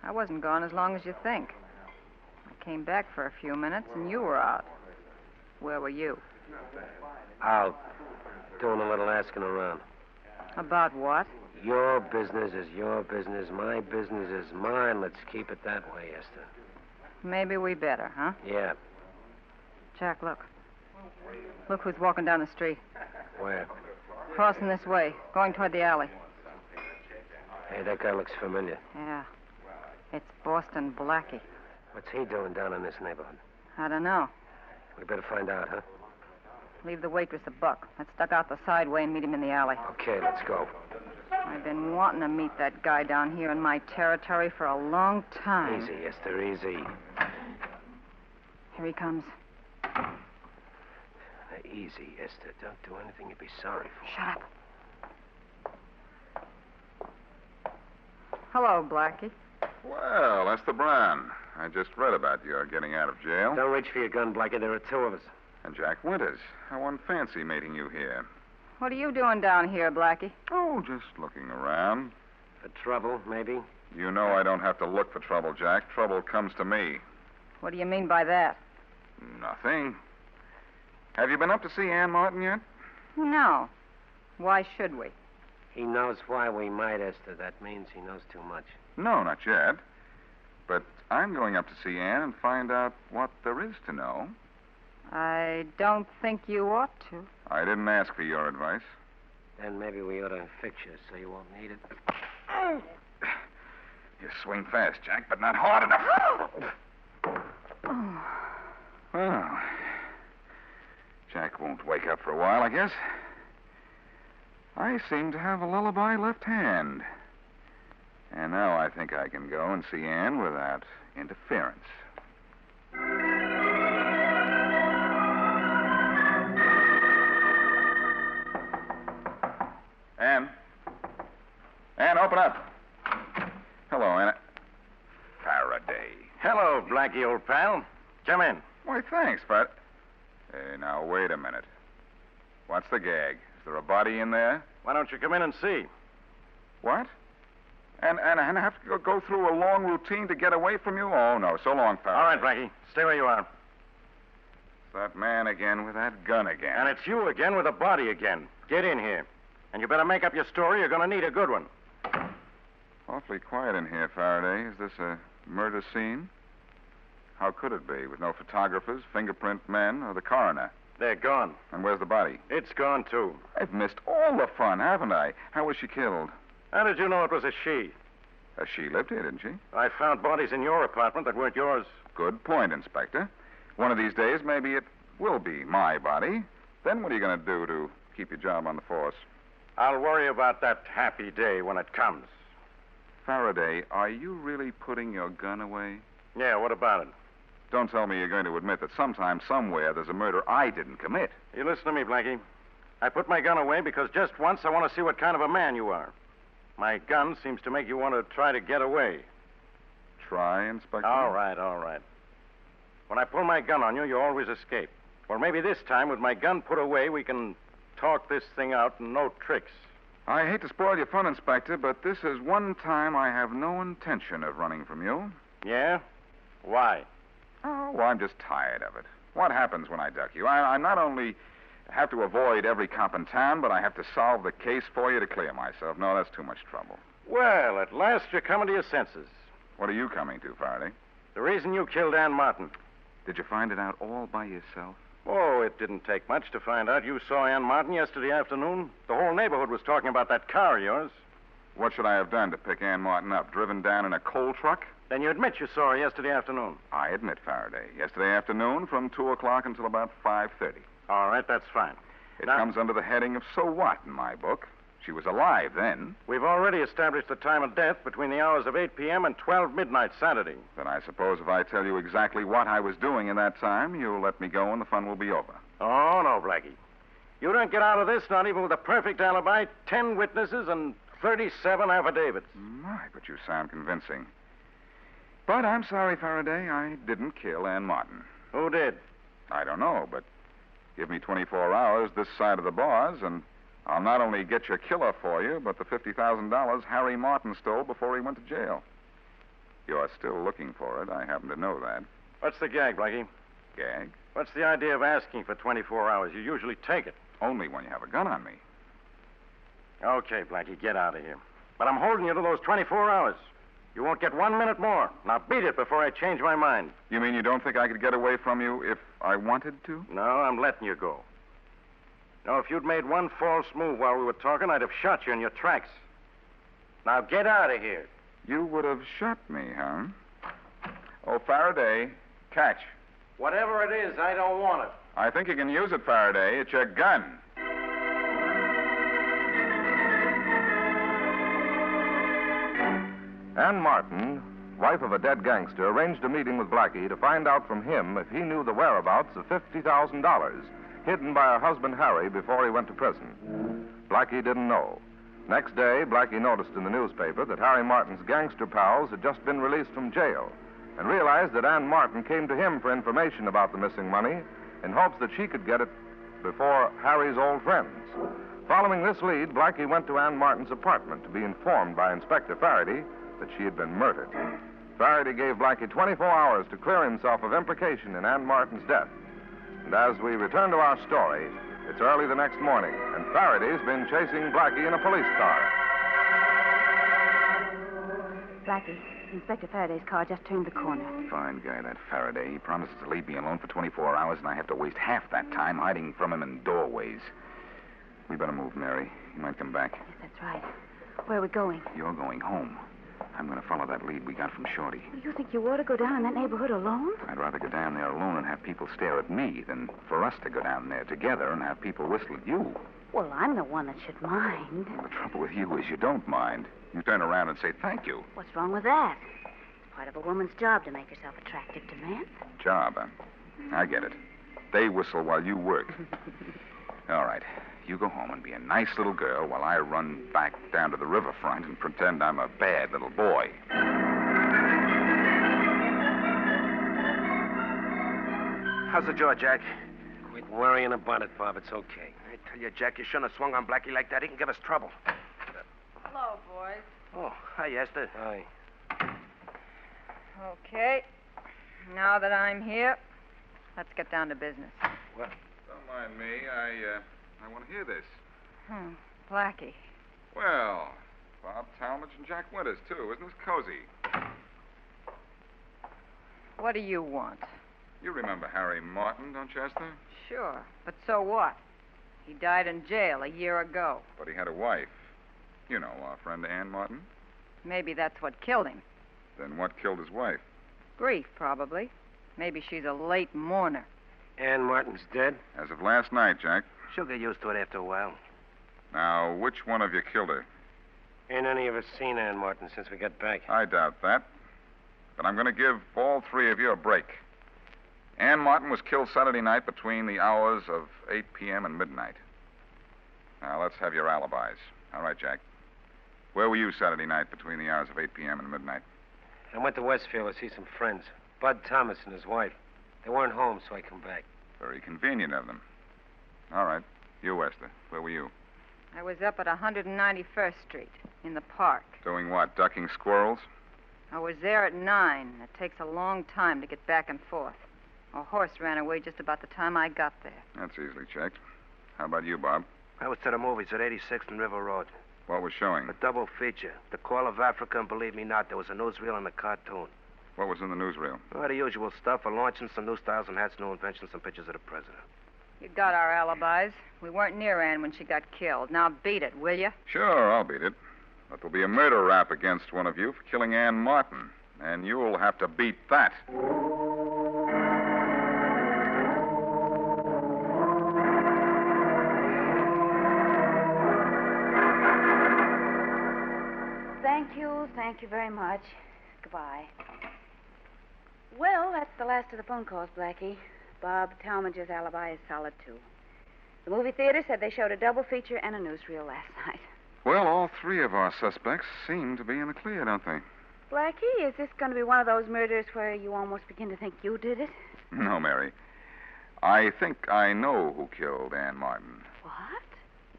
I wasn't gone as long as you think. I came back for a few minutes, and you were out. Where were you? Out. Doing a little asking around. About what? Your business is your business. My business is mine. Let's keep it that way, Esther. Maybe we better, huh? Yeah. Jack, look. Look who's walking down the street. Where? Crossing this way, going toward the alley. Hey, that guy looks familiar. Yeah. It's Boston Blackie. What's he doing down in this neighborhood? I don't know. We better find out, huh? Leave the waitress a buck. Let's duck out the side way and meet him in the alley. Okay, let's go. I've been wanting to meet that guy down here in my territory for a long time. Easy, Esther, easy. Here he comes. Easy, Esther. Don't do anything you'd be sorry for. Shut up. Hello, Blackie. Well, Esther Brown. I just read about your getting out of jail. Don't reach for your gun, Blackie. There are two of us. And Jack Winters. I won't fancy meeting you here. What are you doing down here, Blackie? Oh, just looking around. For trouble, maybe? You know I don't have to look for trouble, Jack. Trouble comes to me. What do you mean by that? Nothing. Have you been up to see Ann Martin yet? No. Why should we? He knows why we might, Esther. That means he knows too much. No, not yet. But I'm going up to see Ann and find out what there is to know. I don't think you ought to. I didn't ask for your advice. Then maybe we ought to fix you so you won't need it. Oh. You swing fast, Jack, but not hard enough. Oh. Well, Jack won't wake up for a while, I guess. I seem to have a lullaby left hand. And now I think I can go and see Ann without interference. Ann? Ann, open up. Hello, Ann. Faraday. Hello, Blackie, old pal. Come in. Why, thanks, but... Hey, now, wait a minute. What's the gag? Is there a body in there? Why don't you come in and see? What? And I have to go through a long routine to get away from you? Oh, no. So long, Faraday. All right, Blackie. Stay where you are. That man again with that gun again. And it's you again with a body again. Get in here. And you better make up your story. You're going to need a good one. Awfully quiet in here, Faraday. Is this a murder scene? How could it be, with no photographers, fingerprint men, or the coroner? They're gone. And where's the body? It's gone, too. I've missed all the fun, haven't I? How was she killed? How did you know it was a she? She lived here, didn't she? I found bodies in your apartment that weren't yours. Good point, Inspector. One of these days, maybe it will be my body. Then what are you going to do to keep your job on the force? I'll worry about that happy day when it comes. Faraday, are you really putting your gun away? Yeah, what about it? Don't tell me you're going to admit that sometime, somewhere, there's a murder I didn't commit. You listen to me, Blackie. I put my gun away because just once I want to see what kind of a man you are. My gun seems to make you want to try to get away. try, Inspector. All right, all right. When I pull my gun on you, you always escape. Well, maybe this time, with my gun put away, we can talk this thing out and no tricks. I hate to spoil your fun, Inspector, but this is one time I have no intention of running from you. Yeah? Why? Oh, well, I'm just tired of it. What happens when I duck you? I not only have to avoid every cop in town, but I have to solve the case for you to clear myself. No, that's too much trouble. Well, at last you're coming to your senses. What are you coming to, Faraday? The reason you killed Ann Martin. Did you find it out all by yourself? Oh, it didn't take much to find out. You saw Ann Martin yesterday afternoon. The whole neighborhood was talking about that car of yours. What should I have done to pick Ann Martin up? Driven down in a coal truck? Then you admit you saw her yesterday afternoon. I admit, Faraday. Yesterday afternoon from 2 o'clock until about 5:30. All right, that's fine. It comes under the heading of so what in my book. She was alive then. We've already established the time of death between the hours of 8 p.m. and 12 midnight Saturday. Then I suppose if I tell you exactly what I was doing in that time, you'll let me go and the fun will be over. Oh, no, Blackie. You don't get out of this, not even with a perfect alibi, 10 witnesses, and 37 affidavits. My, but you sound convincing. But I'm sorry, Faraday, I didn't kill Ann Martin. Who did? I don't know, but give me 24 hours this side of the bars, and I'll not only get your killer for you, but the $50,000 Harry Martin stole before he went to jail. You're still looking for it. I happen to know that. What's the gag, Blackie? Gag? What's the idea of asking for 24 hours? You usually take it. Only when you have a gun on me. Okay, Blackie, get out of here. But I'm holding you to those 24 hours. You won't get 1 minute more. Now beat it before I change my mind. You mean you don't think I could get away from you if I wanted to? No, I'm letting you go. No, if you'd made one false move while we were talking, I'd have shot you in your tracks. Now get out of here. You would have shot me, huh? Oh, Faraday, catch. Whatever it is, I don't want it. I think you can use it, Faraday. It's your gun. Ann Martin, wife of a dead gangster, arranged a meeting with Blackie to find out from him if he knew the whereabouts of $50,000 hidden by her husband Harry before he went to prison. Blackie didn't know. Next day, Blackie noticed in the newspaper that Harry Martin's gangster pals had just been released from jail and realized that Ann Martin came to him for information about the missing money in hopes that she could get it before Harry's old friends. Following this lead, Blackie went to Ann Martin's apartment to be informed by Inspector Faraday that she had been murdered. Faraday gave Blackie 24 hours to clear himself of implication in Ann Martin's death. And as we return to our story, it's early the next morning, and Faraday's been chasing Blackie in a police car. Blackie, Inspector Faraday's car just turned the corner. Fine guy, that Faraday. He promises to leave me alone for 24 hours, and I have to waste half that time hiding from him in doorways. We better move, Mary. He might come back. Yes, that's right. Where are we going? You're going home. I'm going to follow that lead we got from Shorty. You think you ought to go down in that neighborhood alone? I'd rather go down there alone and have people stare at me than for us to go down there together and have people whistle at you. Well, I'm the one that should mind. Well, the trouble with you is you don't mind. You turn around and say thank you. What's wrong with that? It's part of a woman's job to make herself attractive to men. Job, huh? I get it. They whistle while you work. All right. You go home and be a nice little girl while I run back down to the riverfront and pretend I'm a bad little boy. How's the jaw, Jack? Quit worrying about it, Bob. It's okay. I tell you, Jack, you shouldn't have swung on Blackie like that. He can give us trouble. Hello, boys. Oh, hi, Esther. Hi. Okay. Now that I'm here, let's get down to business. What? Don't mind me. I want to hear this. Blackie. Well, Bob Talmadge and Jack Winters, too. Isn't this cozy? What do you want? You remember Harry Martin, don't you, Esther? Sure, but so what? He died in jail a year ago. But he had a wife. You know, our friend Ann Martin. Maybe that's what killed him. Then what killed his wife? Grief, probably. Maybe she's a late mourner. Ann Martin's dead? As of last night, Jack. She'll get used to it after a while. Now, which one of you killed her? Ain't any of us seen Ann Martin since we got back. I doubt that. But I'm going to give all three of you a break. Ann Martin was killed Saturday night between the hours of 8 p.m. and midnight. Now, let's have your alibis. All right, Jack. Where were you Saturday night between the hours of 8 p.m. and midnight? I went to Westfield to see some friends. Bud Thomas and his wife. They weren't home, so I come back. Very convenient of them. All right. You, Esther. Where were you? I was up at 191st Street, in the park. Doing what? Ducking squirrels? I was there at 9. It takes a long time to get back and forth. A horse ran away just about the time I got there. That's easily checked. How about you, Bob? I was to the movies at 86th and River Road. What was showing? A double feature. The Call of Africa, and believe me not, there was a newsreel and a cartoon. What was in the newsreel? Oh, the usual stuff. A launching, some new styles and hats, new inventions, some pictures of the president. You got our alibis. We weren't near Ann when she got killed. Now beat it, will you? Sure, I'll beat it. But there'll be a murder rap against one of you for killing Ann Martin. And you'll have to beat that. Thank you very much. Goodbye. Well, that's the last of the phone calls, Blackie. Bob Talmadge's alibi is solid, too. The movie theater said they showed a double feature and a newsreel last night. Well, all three of our suspects seem to be in the clear, don't they? Blackie, is this going to be one of those murders where you almost begin to think you did it? No, Mary. I think I know who killed Ann Martin. What?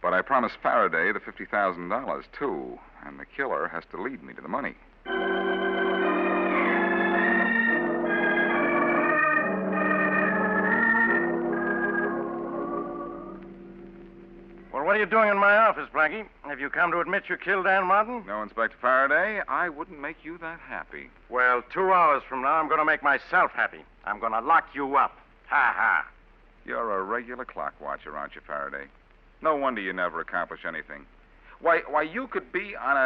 But I promised Faraday the $50,000, too. And the killer has to lead me to the money. Well, what are you doing in my office, Blackie? Have you come to admit you killed Ann Martin? No, Inspector Faraday. I wouldn't make you that happy. Well, 2 hours from now, I'm going to make myself happy. I'm going to lock you up. Ha ha. You're a regular clock watcher, aren't you, Faraday? No wonder you never accomplish anything. Why, you could be on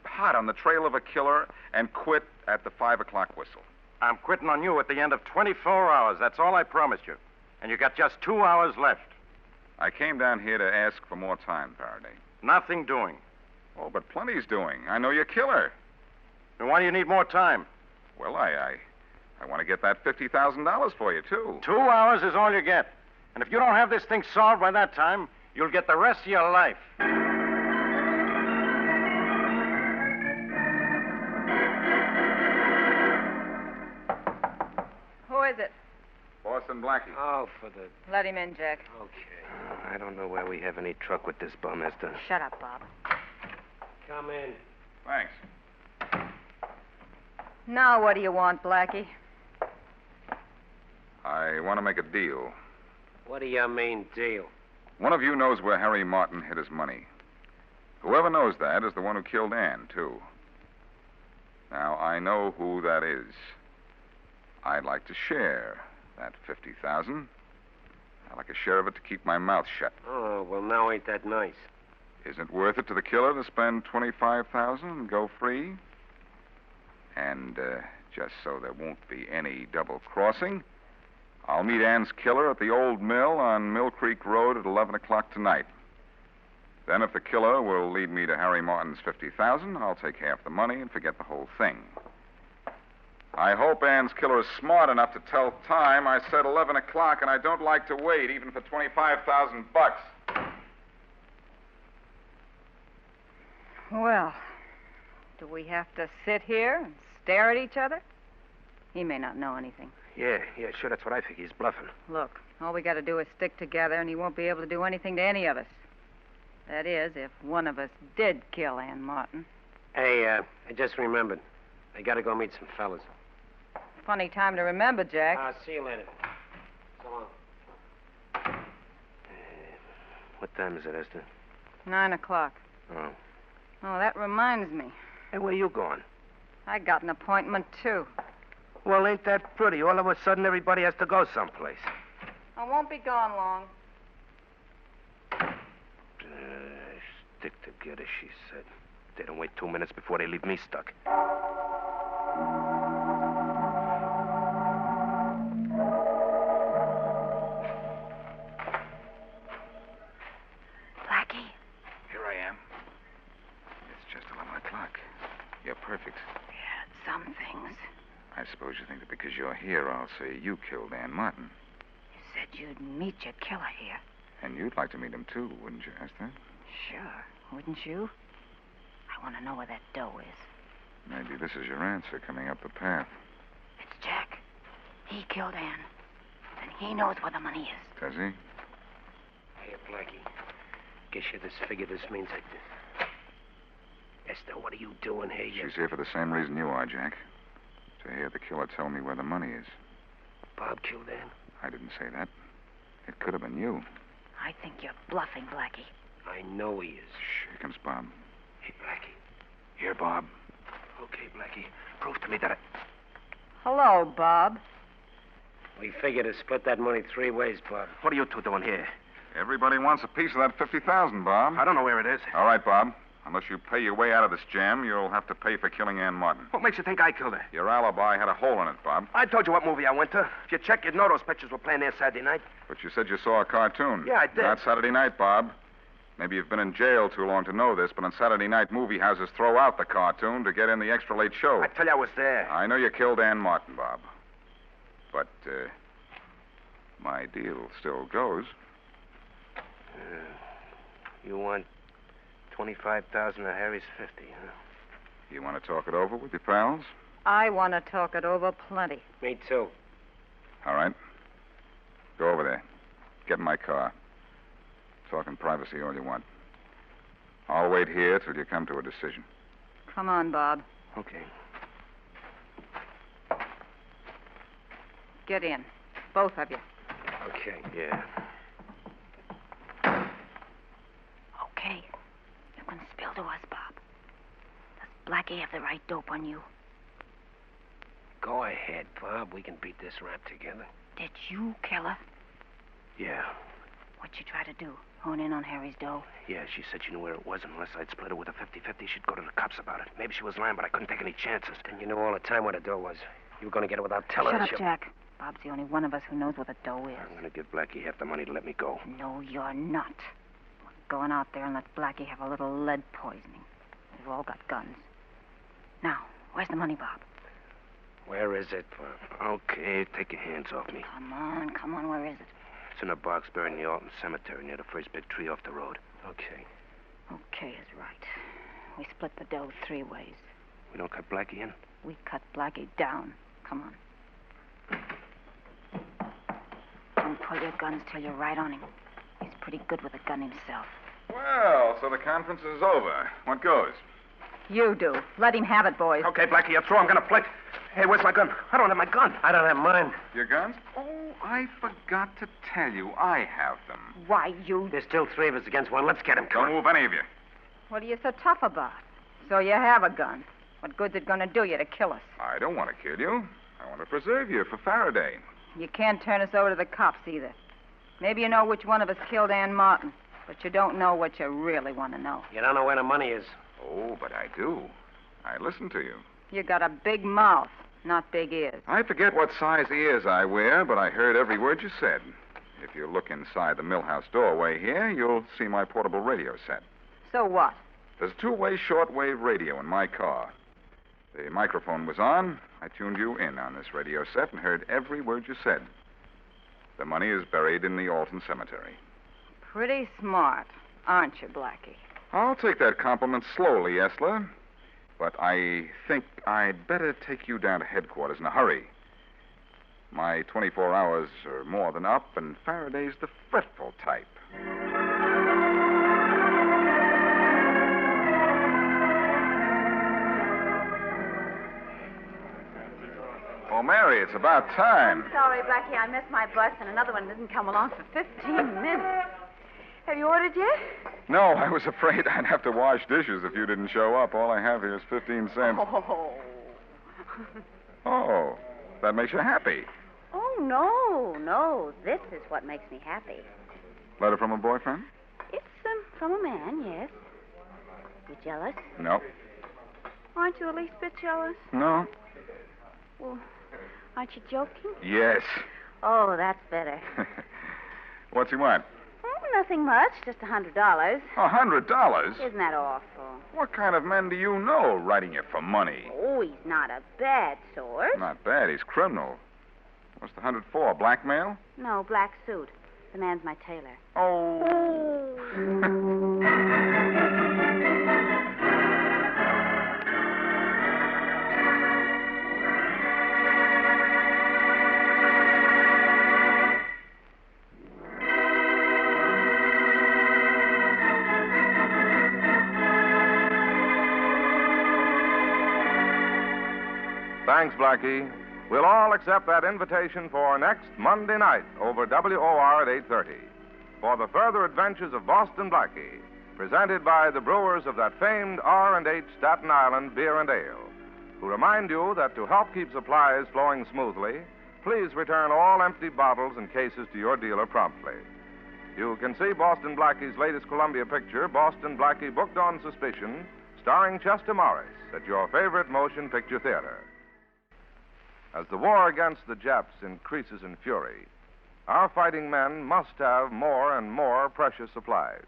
hot on the trail of a killer and quit at the 5 o'clock whistle. I'm quitting on you at the end of 24 hours. That's all I promised you. And you got just 2 hours left. I came down here to ask for more time, Faraday. Nothing doing. Oh, but plenty's doing. I know you're a killer. And why do you need more time? Well, I want to get that $50,000 for you, too. 2 hours is all you get. And if you don't have this thing solved by that time, you'll get the rest of your life. Who is it? Boston Blackie. Oh, for the... Let him in, Jack. Okay. I don't know where we have any truck with this bum, Esther. Shut up, Bob. Come in. Thanks. Now what do you want, Blackie? I want to make a deal. What do you mean, deal? One of you knows where Harry Martin hid his money. Whoever knows that is the one who killed Ann, too. Now, I know who that is. I'd like to share that $50,000. I'd like a share of it to keep my mouth shut. Oh, well, now ain't that nice. Isn't it worth it to the killer to spend $25,000 and go free? And just so there won't be any double crossing, I'll meet Ann's killer at the old mill on Mill Creek Road at 11 o'clock tonight. Then if the killer will lead me to Harry Martin's $50,000, I'll take half the money and forget the whole thing. I hope Ann's killer is smart enough to tell time. I said 11 o'clock, and I don't like to wait, even for $25,000. Well, do we have to sit here and stare at each other? He may not know anything. Yeah, sure, that's what I think. He's bluffing. Look, all we got to do is stick together, and he won't be able to do anything to any of us. That is, if one of us did kill Ann Martin. Hey, I just remembered. I gotta go meet some fellas. Funny time to remember, Jack. See you later. So long. What time is it, Esther? 9 o'clock. Oh. Oh, that reminds me. Hey, where you going? I got an appointment, too. Well, ain't that pretty? All of a sudden, everybody has to go someplace. I won't be gone long. Stick together, she said. They don't wait 2 minutes before they leave me stuck. Blackie? Here I am. It's just 11 o'clock. You're perfect. Yeah, some things. I suppose you think that because you're here, I'll say you killed Ann Martin. You said you'd meet your killer here. And you'd like to meet him, too, wouldn't you, Esther? Sure, wouldn't you? I want to know where that dough is. Maybe this is your answer coming up the path. It's Jack. He killed Ann. And he knows where the money is. Does he? Hey, Blackie. Guess you this figure this means Esther, what are you doing here? She's here for the same reason you are, Jack. To hear the killer tell me where the money is. Bob killed Ann? I didn't say that. It could have been you. I think you're bluffing, Blackie. I know he is. Shh, here comes Bob. Hey, Blackie. Here, Bob. Okay, Blackie. Prove to me that Hello, Bob. We figured to split that money 3 ways, Bob. What are you two doing here? Everybody wants a piece of that $50,000, Bob. I don't know where it is. All right, Bob. Unless you pay your way out of this jam, you'll have to pay for killing Ann Martin. What makes you think I killed her? Your alibi had a hole in it, Bob. I told you what movie I went to. If you check, you'd know those pictures were playing there Saturday night. But you said you saw a cartoon. Yeah, I did. Not Saturday night, Bob. Maybe you've been in jail too long to know this, but on Saturday night, movie houses throw out the cartoon to get in the extra late show. I tell you, I was there. I know you killed Ann Martin, Bob. But, my deal still goes. You want 25,000 of Harry's 50, huh? You want to talk it over with your pals? I want to talk it over plenty. Me too. All right. Go over there. Get in my car. Talk in privacy all you want. I'll wait here till you come to a decision. Come on, Bob. Okay. Get in. Both of you. Okay, yeah. Okay. You can spill to us, Bob. Does Blackie have the right dope on you? Go ahead, Bob. We can beat this rap together. Did you kill her? Yeah. What'd she try to do? Hone in on Harry's dough? Yeah, she said she knew where it was. Unless I'd split her with a 50-50, she'd go to the cops about it. Maybe she was lying, but I couldn't take any chances. Then you knew all the time where the dough was. You were going to get it without telling Shut us. up, Jack. Bob's the only one of us who knows where the dough is. I'm going to give Blackie half the money to let me go. No, you're not. We're going out there and let Blackie have a little lead poisoning. We've all got guns. Now, where's the money, Bob? Where is it, Bob? Okay, take your hands off me. Come on, where is it? It's in a box buried in the Alton Cemetery near the first big tree off the road. Okay. Okay is right. We split the dough 3 ways. We don't cut Blackie in? We cut Blackie down. Come on. Don't pull your guns till you're right on him. He's pretty good with a gun himself. Well, so the conference is over. What goes? You do. Let him have it, boys. Okay, Blackie, you're through. I'm going to flick. Hey, where's my gun? I don't have my gun. I don't have mine. Your guns? Oh, I forgot to tell you. I have them. Why, you... There's still 3 of us against 1. Let's get him. Come Don't move any of you. What are you so tough about? So you have a gun. What good's it going to do you to kill us? I don't want to kill you. I want to preserve you for Faraday. You can't turn us over to the cops either. Maybe you know which one of us killed Ann Martin, but you don't know what you really want to know. You don't know where the money is. Oh, but I do. I listen to you. You got a big mouth, not big ears. I forget what size ears I wear, but I heard every word you said. If you look inside the millhouse doorway here, you'll see my portable radio set. So what? There's a 2-way shortwave radio in my car. The microphone was on. I tuned you in on this radio set and heard every word you said. The money is buried in the Alton Cemetery. Pretty smart, aren't you, Blackie? I'll take that compliment slowly, Esla. But I think I'd better take you down to headquarters in a hurry. My 24 hours are more than up, and Faraday's the fretful type. Oh, Mary, it's about time. Sorry, Blackie, I missed my bus, and another one didn't come along for 15 minutes. Have you ordered yet? No, I was afraid I'd have to wash dishes if you didn't show up. All I have here is 15 cents. Oh. Oh, that makes you happy. Oh, no. This is what makes me happy. Letter from a boyfriend? It's from a man, yes. You jealous? No. Aren't you the least bit jealous? No. Well, aren't you joking? Yes. Oh, that's better. What's he want? Nothing much, just $100. $100? Isn't that awful? What kind of men do you know writing you for money? Oh, he's not a bad sort. Not bad. He's criminal. What's the 100 for? Blackmail? No, black suit. The man's my tailor. Oh. Thanks, Blackie. We'll all accept that invitation for next Monday night over WOR at 8:30 for the further adventures of Boston Blackie, presented by the brewers of that famed R&H Staten Island Beer and Ale, who remind you that to help keep supplies flowing smoothly, please return all empty bottles and cases to your dealer promptly. You can see Boston Blackie's latest Columbia picture, Boston Blackie Booked on Suspicion, starring Chester Morris at your favorite motion picture theater. As the war against the Japs increases in fury, our fighting men must have more and more precious supplies.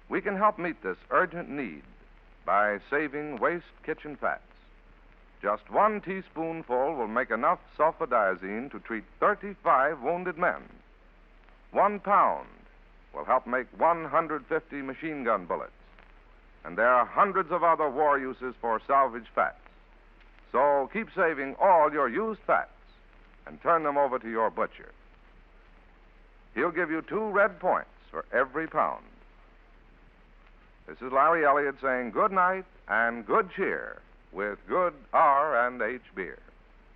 We can help meet this urgent need by saving waste kitchen fats. Just 1 teaspoonful will make enough sulfadiazine to treat 35 wounded men. 1 pound will help make 150 machine gun bullets. And there are hundreds of other war uses for salvaged fats. So keep saving all your used fats and turn them over to your butcher. He'll give you 2 red points for every pound. This is Larry Elliott saying good night and good cheer with good R&H beer.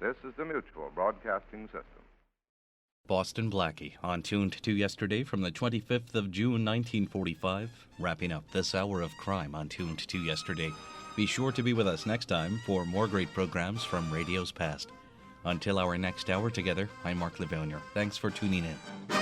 This is the Mutual Broadcasting System. Boston Blackie, on Tuned to Yesterday from the 25th of June, 1945, wrapping up this hour of crime on Tuned to Yesterday. Be sure to be with us next time for more great programs from radio's past. Until our next hour together, I'm Mark Lavonier. Thanks for tuning in.